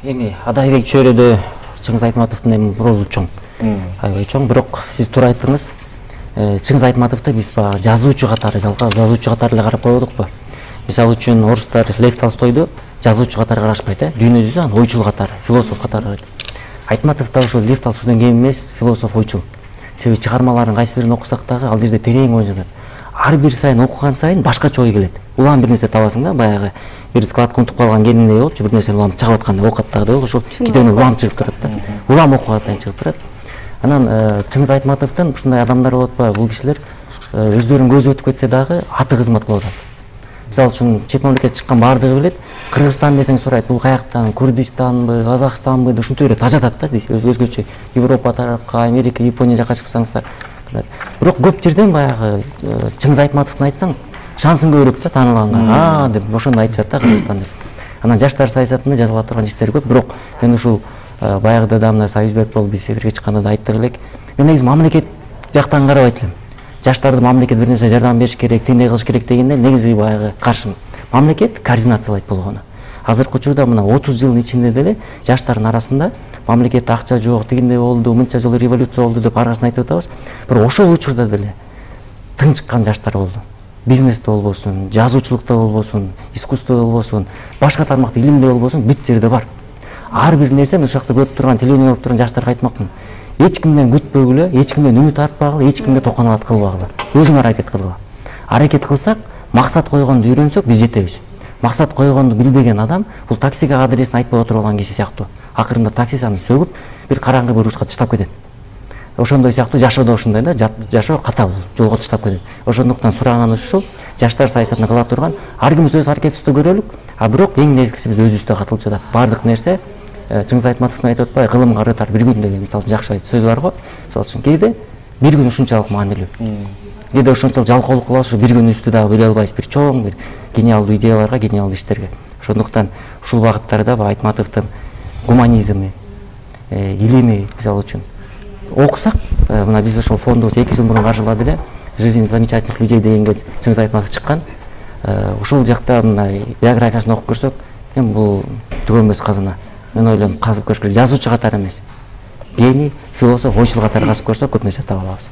эми Адайбек чөйрөдө Чыңгыз Айтматовдун эми ролу чоң. Аябай чоң, бирок сиз туура айттыңыз. Чыңгыз Айтматовду биз баягы жазуучу катары, жазуучу катары эле карап койдукпу? Мисалы үчүн орустар Лев Толстойду жазуучу катары карашпайт, дүйнө жүзү аны ойчул катары, философ катары карайт. Айтматов да ошол Лев Толстойдон кем эмес, философ, ойчул. Себеби чыгармаларын кайсы бирин окусак дагы ал жерде терең ой жатат. Ар бир сайын окуган сайын башкача ой келет. Улам бир нерсе табасың да, баягы бир складка унутуп калган келиндей болчу, бир нерсени улам чыгып аткандай окуп аткандай болуп, ошол китебин улам чыгып турат да. Улам окуган сайын чыгып турат. Анан Чыңгыз Айтматовдон ушундай адамдар болуп атпайбы? Бул кишилер өздөрүнүн көзү өтүп кетсе дагы аты кызмат кылып атат. Мисалы үчүн чет мамлекетке чыккан баардыгы билет. Кыргызстан десең сурайт, бул каяктан, Курдистанбы, Казакстанбы, ушинтип эле тажатат да, өзгөчө Европа тарапка, Америка, Япония жака чыксаңыздар. Бирок көп жерден баягы Чыңгыз Айтматовдун айтсаң, шансың көбүрөөк да таанылаганга, деп ошондо айтышат да Кыргызстан деп. Анан жаштар саясатында жазыла турган иштер көп, бирок мен ушул баягыда да мына Союзбек болуп биз эфирге чыкканда да айттык элек. Мен негизи мамлекет жактан карабайт элем. Жаштарды мамлекет бир нерсе жардам бериш керек, тиндей кылыш керек дегенде негизи баягы каршымын. Мамлекет координациялайт болгону. Азыркы учурда мына 30 жылдын ичинде деле жаштардын арасында мамлекетте акча жок, тигиндей болду, мынча жыл революция болду деп аргасын айтып атабыз. Бирок ошол учурда деле тың чыккан жаштар болду. Бизнесте болбосун, жазуучулукта болбосун, искусстводо болбосун, башка тармакта илимде болбосун, бүт жерде бар. Ар бир нерсе мен ушул жакта көрүп турган, телевидение көрүп турган жаштарга айтмакмын. Эч кимден күтпөгүлө, эч кимден үмүт артпагыла, эч кимге токонолот кылбагыла. Өзүң аракет кылгыла. Аракет кылсак, максат койгонду үйрөнсөк биз жетебиз. Максат койгонду билбеген адам бул таксиге адресин айтпай отуруп алган киши сыяктуу. Акырында таксист аны сөгүп, бир караңгы буручка таштап кетет. Ошондой сыяктуу жашоо да ошондой да, жашоо катал, жолго таштап кетет. Ошондуктан сураганыбыз ушул, жаштар саясатын кыла турган, ар кимибиз өз аракетибизди көрөлүк, а бирок эң негизгиси биз өзүбүздө катылып жатат. Бардык нерсе Чыңгыз Айтматовдун айтып атпайбы, кылымга ырытар бир күн деген мисалы жакшы сөз бар го. Мисалы үчүн кээде бир күн ушунчалык маанилүү. Кээде ошончолук жалкоолук кылабыз, бир күнүбүздү дагы бөлө албайбыз бир чоң бир гениалдуу идеяларга, гениалдуу иштерге. Ошондуктан ушул багыттарда Айтматовдун гуманизми, илими мисалы үчүн окусак, мына биз ошол фондубуз 2 жыл мурун каржылады эле, жизнь замечательных людей дегенге Чыңгыз Айтматов чыккан. Ушул жакта мына биографиясын окуп көрсөк, эми бул түгөнбөс казына. Мен ойлойм, казып көрүш керек, жазуучу катары эмес. Гений, философ, ойчул катары казып көрсөк көп нерсе таба алабыз.